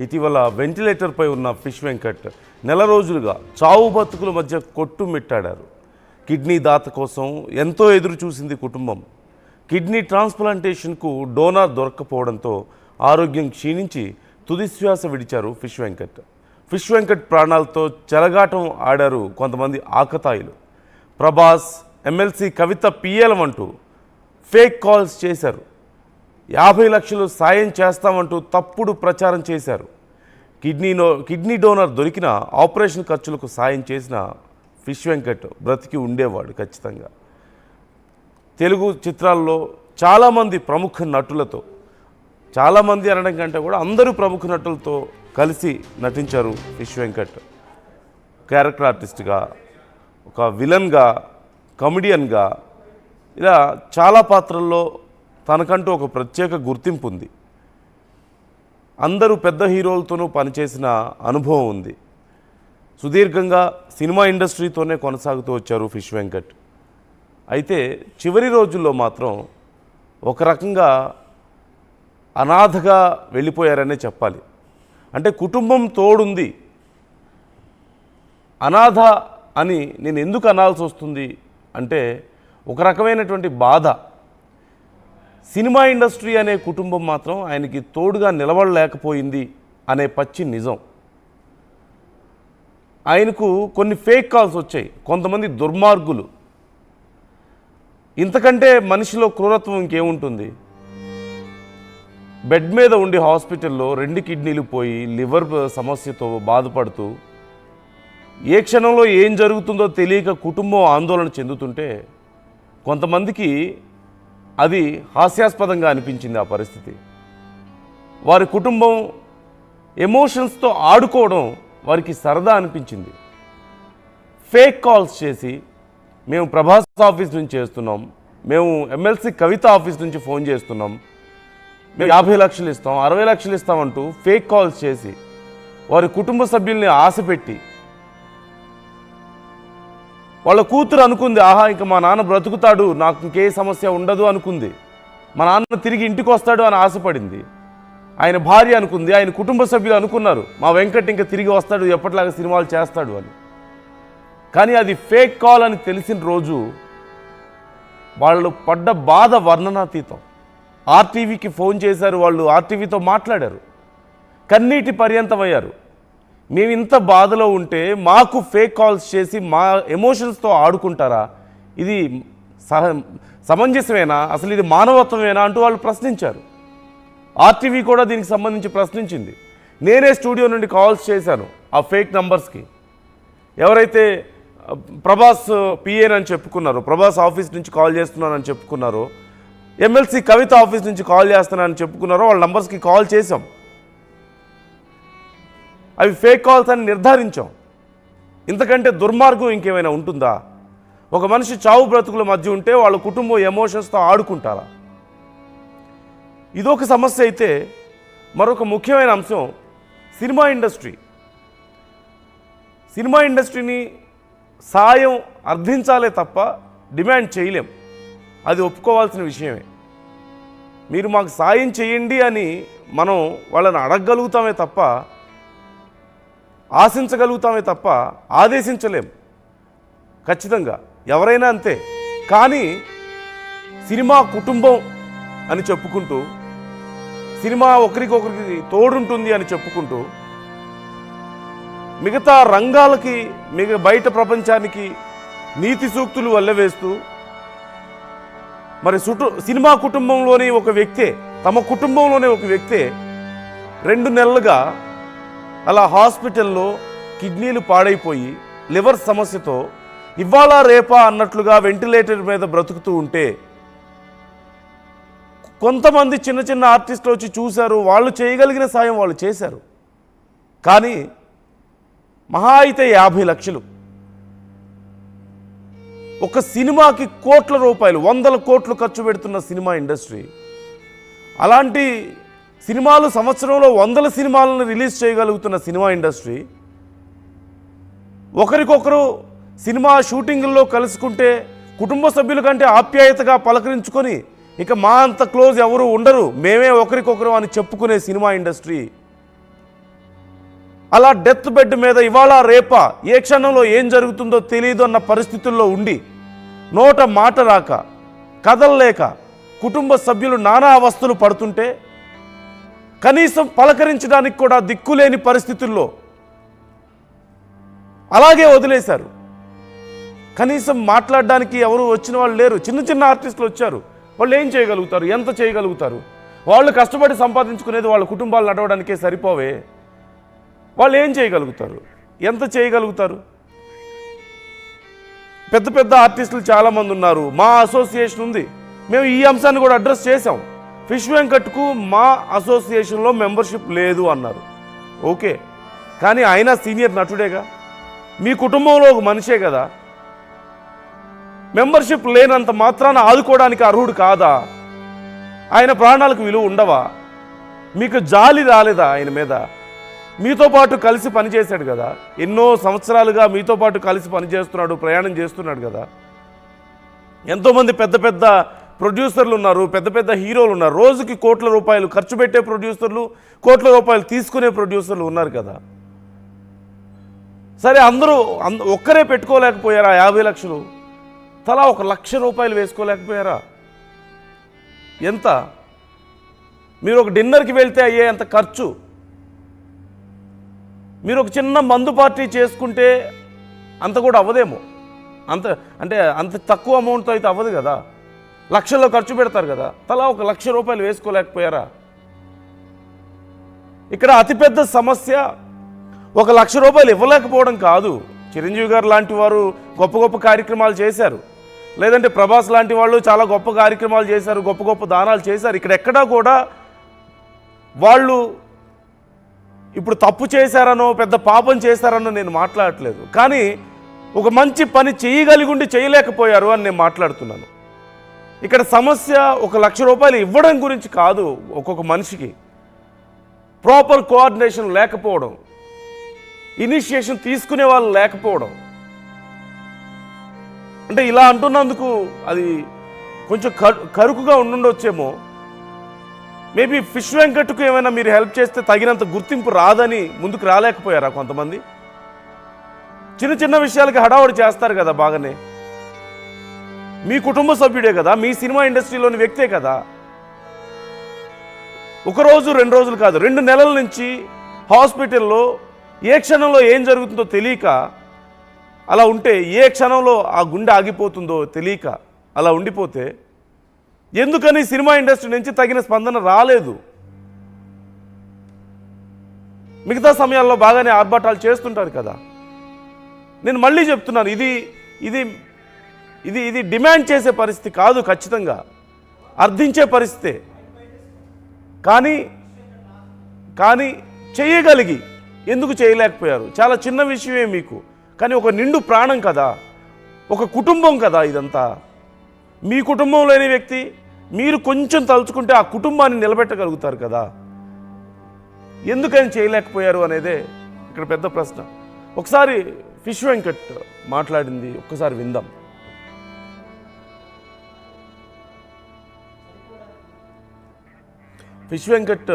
ఇటీవల వెంటిలేటర్పై ఉన్న ఫిష్ వెంకట్ నెల రోజులుగా చావు బతుకుల మధ్య కొట్టుమిట్టాడారు. కిడ్నీ దాత కోసం ఎంతో ఎదురు చూసింది కుటుంబం. కిడ్నీ ట్రాన్స్ప్లాంటేషన్కు డోనార్ దొరక్కపోవడంతో ఆరోగ్యం క్షీణించి తుదిశ్వాస విడిచారు ఫిష్ వెంకట్. ఫిష్ వెంకట్ ప్రాణాలతో చెలగాటం ఆడారు కొంతమంది ఆకతాయిలు. ప్రభాస్, ఎమ్మెల్సీ కవిత పిఎలం అంటూ ఫేక్ కాల్స్ చేశారు. 50 లక్షలు సాయం చేస్తామంటూ తప్పుడు ప్రచారం చేశారు. కిడ్నీ డోనర్ దొరికిన ఆపరేషన్ ఖర్చులకు సాయం చేసిన ఫిష్ వెంకట్ బ్రతికి ఉండేవాడు ఖచ్చితంగా. తెలుగు చిత్రాల్లో చాలామంది ప్రముఖ నటులతో, చాలామంది అనడం కంటే కూడా అందరూ ప్రముఖ నటులతో కలిసి నటించారు ఫిష్ వెంకట్. క్యారెక్టర్ ఆర్టిస్ట్గా, ఒక విలన్గా, కమెడియన్గా, ఇలా చాలా పాత్రల్లో తనకంటూ ఒక ప్రత్యేక గుర్తింపు ఉంది. అందరూ పెద్ద హీరోలతోనూ పనిచేసిన అనుభవం ఉంది. సుదీర్ఘంగా సినిమా ఇండస్ట్రీతోనే కొనసాగుతూ వచ్చారు ఫిష్ వెంకట్. అయితే చివరి రోజుల్లో మాత్రం ఒక రకంగా అనాథగా వెళ్ళిపోయారనే చెప్పాలి. అంటే కుటుంబం తోడుంది, అనాథ అని నేను ఎందుకు అనాల్సి వస్తుంది అంటే ఒక రకమైనటువంటి బాధ. సినిమా ఇండస్ట్రీ అనే కుటుంబం మాత్రం ఆయనకి తోడుగా నిలబడలేకపోయింది అనే పచ్చి నిజం. ఆయనకు కొన్ని ఫేక్ కాల్స్ వచ్చాయి. కొంతమంది దుర్మార్గులు, ఇంతకంటే మనిషిలో క్రూరత్వం ఇంకేముంటుంది? బెడ్ మీద ఉండి హాస్పిటల్లో 2 కిడ్నీలు పోయి లివర్ సమస్యతో బాధపడుతూ ఏ క్షణంలో ఏం జరుగుతుందో తెలియక కుటుంబం ఆందోళన చెందుతుంటే కొంతమందికి అది హాస్యాస్పదంగా అనిపించింది. ఆ పరిస్థితి, వారి కుటుంబం ఎమోషన్స్తో ఆడుకోవడం వారికి సరదా అనిపించింది. ఫేక్ కాల్స్ చేసి మేము ప్రభాస్ ఆఫీస్ నుంచి చేస్తున్నాం, మేము ఎమ్మెల్సీ కవిత ఆఫీస్ నుంచి ఫోన్ చేస్తున్నాం, మేము 50 లక్షలు ఇస్తాం, 60 లక్షలు ఇస్తామంటూ ఫేక్ కాల్స్ చేసి వారి కుటుంబ సభ్యుల్ని ఆశపెట్టి, వాళ్ళ కూతురు అనుకుంది, ఆహా ఇంకా మా నాన్న బ్రతుకుతాడు, నాకు ఇంకే సమస్య ఉండదు అనుకుంది. మా నాన్న తిరిగి ఇంటికి వస్తాడు అని ఆశపడింది. ఆయన భార్య అనుకుంది, ఆయన కుటుంబ సభ్యులు అనుకున్నారు, మా వెంకట్ ఇంకా తిరిగి వస్తాడు, ఎప్పటిలాగా సినిమాలు చేస్తాడు అని. కానీ అది ఫేక్ కాల్ అని తెలిసిన రోజు వాళ్ళు పడ్డ బాధ వర్ణనాతీతం. ఆర్టీవీకి ఫోన్ చేశారు, వాళ్ళు ఆర్టీవీతో మాట్లాడారు, కన్నీటి పర్యంతమయ్యారు. మేము ఇంత బాధలో ఉంటే మాకు ఫేక్ కాల్స్ చేసి మా ఎమోషన్స్తో ఆడుకుంటారా? ఇది సమంజసమేనా? అసలు ఇది మానవత్వమేనా అంటూ వాళ్ళు ప్రశ్నించారు. ఆర్టీవీ కూడా దీనికి సంబంధించి ప్రశ్నించింది. నేనే స్టూడియో నుండి కాల్స్ చేశాను ఆ ఫేక్ నంబర్స్కి. ఎవరైతే ప్రభాస్ పిఏన్ అని చెప్పుకున్నారో, ప్రభాస్ ఆఫీస్ నుంచి కాల్ చేస్తున్నానని చెప్పుకున్నారో, ఎమ్మెల్సీ కవిత ఆఫీస్ నుంచి కాల్ చేస్తున్నానని చెప్పుకున్నారో వాళ్ళ నంబర్స్కి కాల్ చేసాం. అవి ఫేక్ కాల్స్ అని నిర్ధారించాం. ఇంతకంటే దుర్మార్గం ఇంకేమైనా ఉంటుందా? ఒక మనిషి చావు బ్రతుకుల మధ్య ఉంటే వాళ్ళ కుటుంబం ఎమోషన్స్తో ఆడుకుంటారా? ఇదొక సమస్య అయితే, మరొక ముఖ్యమైన అంశం సినిమా ఇండస్ట్రీ. సినిమా ఇండస్ట్రీని సాయం అర్థించాలే తప్ప డిమాండ్ చేయలేం. అది ఒప్పుకోవాల్సిన విషయమే. మీరు మాకు సాయం చేయండి అని మనం వాళ్ళని అడగగలుగుతామే తప్ప, ఆశించగలుగుతామే తప్ప ఆదేశించలేం. ఖచ్చితంగా ఎవరైనా అంతే. కానీ సినిమా కుటుంబం అని చెప్పుకుంటూ, సినిమా ఒకరికొకరికి తోడుంటుంది అని చెప్పుకుంటూ, మిగతా రంగాలకి బయట ప్రపంచానికి నీతి సూక్తులు వల్లవేస్తూ, మరి సినిమా కుటుంబంలోని ఒక వ్యక్తే, తమ కుటుంబంలోనే ఒక వ్యక్తే 2 నెలలుగా అలా హాస్పిటల్లో కిడ్నీలు పాడైపోయి లివర్ సమస్యతో ఇవాళ రేపా అన్నట్లుగా వెంటిలేటర్ మీద బ్రతుకుతూ ఉంటే కొంతమంది చిన్న చిన్న ఆర్టిస్టులు వచ్చి చూశారు, వాళ్ళు చేయగలిగిన సాయం వాళ్ళు చేశారు. కానీ మహా అయితే 50 లక్షలు ఒక సినిమాకి కోట్ల రూపాయలు, 100 కోట్లు ఖర్చు పెడుతున్న సినిమా ఇండస్ట్రీ, అలాంటి సినిమాలు సంవత్సరంలో 100 సినిమాలను రిలీజ్ చేయగలుగుతున్న సినిమా ఇండస్ట్రీ, ఒకరికొకరు సినిమా షూటింగుల్లో కలుసుకుంటే కుటుంబ సభ్యుల కంటే ఆప్యాయతగా పలకరించుకొని ఇక మా అంత క్లోజ్ ఎవరు ఉండరు, మేమే ఒకరికొకరు అని చెప్పుకునే సినిమా ఇండస్ట్రీ అలా డెత్ బెడ్ మీద ఇవాళ రేపా ఏ క్షణంలో ఏం జరుగుతుందో తెలియదు అన్న పరిస్థితుల్లో ఉండి నోట మాట రాక కదలలేక కుటుంబ సభ్యులు నానా అవస్థలు పడుతుంటే కనీసం పలకరించడానికి కూడా దిక్కులేని పరిస్థితుల్లో అలాగే వదిలేశారు. కనీసం మాట్లాడడానికి ఎవరు వచ్చిన వాళ్ళు లేరు. చిన్న చిన్న ఆర్టిస్టులు వచ్చారు, వాళ్ళు ఏం చేయగలుగుతారు, ఎంత చేయగలుగుతారు? వాళ్ళు కష్టపడి సంపాదించుకునేది వాళ్ళ కుటుంబాలు నడవడానికే సరిపోవే. వాళ్ళు ఏం చేయగలుగుతారు, ఎంత చేయగలుగుతారు? పెద్ద పెద్ద ఆర్టిస్టులు చాలామంది ఉన్నారు, మా అసోసియేషన్ ఉంది, మేము ఈ అంశాన్ని కూడా అడ్రస్ చేసాం. ఫిష్ వెంకట్కు మా అసోసియేషన్లో మెంబర్షిప్ లేదు అన్నారు. ఓకే, కానీ ఆయన సీనియర్ నటుడేగా, మీ కుటుంబంలో ఒక మనిషే కదా. మెంబర్షిప్ లేనంత మాత్రాన ఆదుకోవడానికి అర్హుడు కాదా? ఆయన ప్రాణాలకు విలువ ఉండవా? మీకు జాలి రాలేదా ఆయన మీద? మీతో పాటు కలిసి పనిచేశాడు కదా, ఎన్నో సంవత్సరాలుగా మీతో పాటు కలిసి పనిచేస్తున్నాడు, ప్రయాణం చేస్తున్నాడు కదా. ఎంతోమంది పెద్ద పెద్ద ప్రొడ్యూసర్లు ఉన్నారు, పెద్ద పెద్ద హీరోలు ఉన్నారు, రోజుకి కోట్ల రూపాయలు ఖర్చు పెట్టే ప్రొడ్యూసర్లు, కోట్ల రూపాయలు తీసుకునే ప్రొడ్యూసర్లు ఉన్నారు కదా. సరే, అందరూ ఒక్కరే పెట్టుకోలేకపోయారా? 50 లక్షలు తలా 1 లక్ష రూపాయలు వేసుకోలేకపోయారా? ఎంత? మీరు ఒక డిన్నర్కి వెళ్తే అయ్యే అంత ఖర్చు, మీరు ఒక చిన్న మందు పార్టీ చేసుకుంటే అంత కూడా అవ్వదేమో. అంత తక్కువ అమౌంట్తో అయితే అవ్వదు కదా, లక్షల్లో ఖర్చు పెడతారు కదా. తలా 1 లక్ష రూపాయలు వేసుకోలేకపోయారా? ఇక్కడ అతిపెద్ద సమస్య 1 లక్ష రూపాయలు ఇవ్వలేకపోవడం కాదు. చిరంజీవి గారు లాంటి వారు గొప్ప గొప్ప కార్యక్రమాలు చేశారు, లేదంటే ప్రభాస్ లాంటి వాళ్ళు చాలా గొప్ప కార్యక్రమాలు చేశారు, గొప్ప గొప్ప దానాలు చేశారు. ఇక్కడ ఎక్కడా కూడా వాళ్ళు ఇప్పుడు తప్పు చేశారనో పెద్ద పాపం చేశారనో నేను మాట్లాడట్లేదు, కానీ ఒక మంచి పని చేయగలిగి ఉండి చేయలేకపోయారు అని నేను మాట్లాడుతున్నాను. ఇక్కడ సమస్య 1 లక్ష రూపాయలు ఇవ్వడం గురించి కాదు, ఒక్కొక్క మనిషికి ప్రాపర్ కోఆర్డినేషన్ లేకపోవడం, ఇనిషియేషన్ తీసుకునే వాళ్ళు లేకపోవడం. అంటే ఇలా అంటున్నందుకు అది కొంచెం కరుకుగా ఉండుండొచ్చేమో. మేబీ ఫిష్ వెంకట్కు ఏమైనా మీరు హెల్ప్ చేస్తే తగినంత గుర్తింపు రాదని ముందుకు రాలేకపోయారా కొంతమంది? చిన్న చిన్న విషయాలకి హడావుడి చేస్తారు కదా, బాగానే. మీ కుటుంబ సభ్యుడే కదా, మీ సినిమా ఇండస్ట్రీలోని వ్యక్తే కదా. 1 రోజు 2 రోజులు కాదు, 2 నెలల నుంచి హాస్పిటల్లో ఏ క్షణంలో ఏం జరుగుతుందో తెలియక అలా ఉంటే, ఏ క్షణంలో ఆ గుండె ఆగిపోతుందో తెలియక అలా ఉండిపోతే ఎందుకని సినిమా ఇండస్ట్రీ నుంచి తగిన స్పందన రాలేదు? మిగతా సమయాల్లో బాగానే ఆర్భాటాలు చేస్తుంటారు కదా. నేను మళ్ళీ చెప్తున్నాను, ఇది ఇది ఇది ఇది డిమాండ్ చేసే పరిస్థితి కాదు, ఖచ్చితంగా అర్థించే పరిస్థితే. కానీ చేయగలిగి ఎందుకు చేయలేకపోయారు? చాలా చిన్న విషయమే మీకు, కానీ ఒక నిండు ప్రాణం కదా, ఒక కుటుంబం కదా ఇదంతా. మీ కుటుంబంలోని వ్యక్తి మీరు కొంచెం తలుచుకుంటే ఆ కుటుంబాన్ని నిలబెట్టగలుగుతారు కదా. ఎందుకని చేయలేకపోయారు అనేదే ఇక్కడ పెద్ద ప్రశ్న. ఒకసారి ఫిష్ వెంకట్ మాట్లాడింది ఒక్కసారి విందాం. ఫిష్ వెంకట్